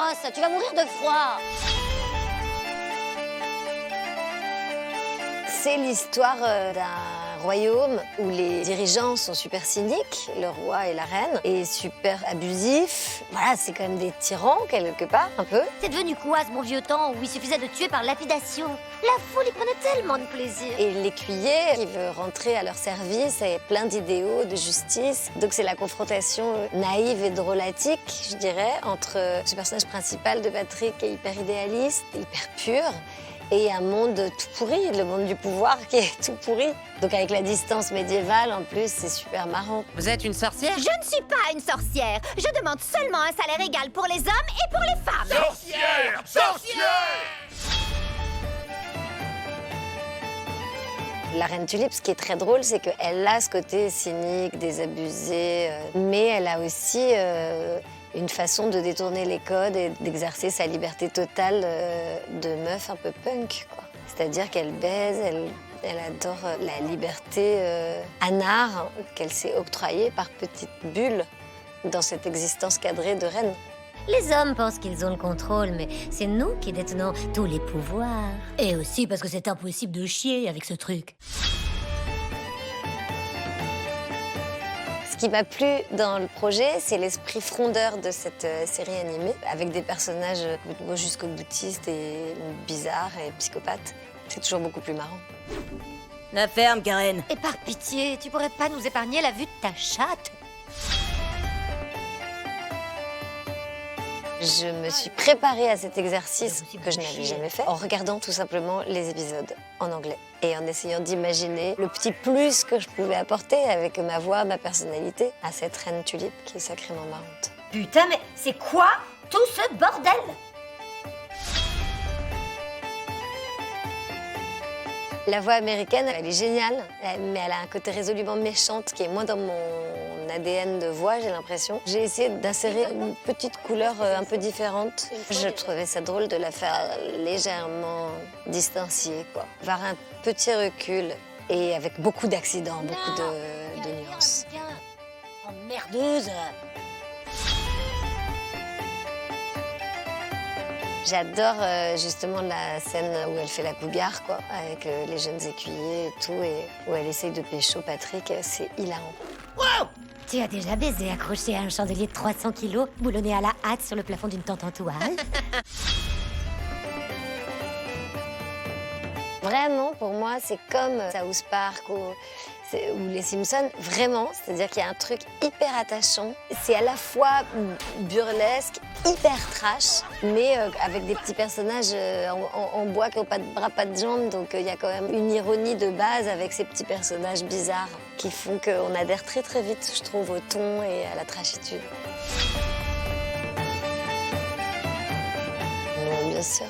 gosse, tu vas mourir de froid. C'est l'histoire d'un royaume où les dirigeants sont super cyniques, le roi et la reine, et super abusifs. Voilà, c'est quand même des tyrans, quelque part, un peu. C'est devenu quoi ce bon vieux temps où il suffisait de tuer par lapidation? La foule y prenait tellement de plaisir. Et l'écuyer qui veut rentrer à leur service et plein d'idéaux de justice. Donc c'est la confrontation naïve et drôlatique, je dirais, entre ce personnage principal de Patrick qui est hyper idéaliste, hyper pur, et un monde tout pourri, le monde du pouvoir qui est tout pourri. Donc avec la distance médiévale, en plus, c'est super marrant. Vous êtes une sorcière? Je ne suis pas une sorcière. Je demande seulement un salaire égal pour les hommes et pour les femmes. Sorcière! Sorcière! La reine Tulipe, ce qui est très drôle, c'est qu'elle a ce côté cynique, désabusé, mais elle a aussi une façon de détourner les codes et d'exercer sa liberté totale de meuf un peu punk, quoi. C'est-à-dire qu'elle baise, elle adore la liberté anard qu'elle s'est octroyée par petites bulles dans cette existence cadrée de reine. Les hommes pensent qu'ils ont le contrôle, mais c'est nous qui détenons tous les pouvoirs. Et aussi parce que c'est impossible de chier avec ce truc. Ce qui m'a plu dans le projet, c'est l'esprit frondeur de cette série animée, avec des personnages jusqu'au boutiste et bizarres et psychopathes. C'est toujours beaucoup plus marrant. La ferme, Karen. Et par pitié, tu pourrais pas nous épargner la vue de ta chatte? Je me suis préparée à cet exercice que je n'avais jamais fait en regardant tout simplement les épisodes en anglais et en essayant d'imaginer le petit plus que je pouvais apporter avec ma voix, ma personnalité à cette reine Tulipe qui est sacrément marrante. Putain, mais c'est quoi tout ce bordel? La voix américaine, elle est géniale, mais elle a un côté résolument méchante qui est moins dans mon ADN de voix, j'ai l'impression. J'ai essayé d'insérer une petite couleur un peu différente. Je trouvais ça drôle de la faire légèrement distanciée, quoi. Avoir un petit recul et avec beaucoup d'accidents, beaucoup de nuances. Emmerdeuse. J'adore justement la scène où elle fait la cougar, quoi, avec les jeunes écuyers et tout, et où elle essaye de pécho Patrick. C'est hilarant. Wow! Tu as déjà baisé accroché à un chandelier de 300 kilos, boulonné à la hâte sur le plafond d'une tente en toile? Vraiment, pour moi, c'est comme South Park ou les Simpsons, vraiment. C'est-à-dire qu'il y a un truc hyper attachant. C'est à la fois burlesque, hyper trash, mais avec des petits personnages en bois qui n'ont pas de bras, pas de jambes. Donc il y a quand même une ironie de base avec ces petits personnages bizarres qui font qu'on adhère très très vite, je trouve, au ton et à la trashitude. Bien sûr.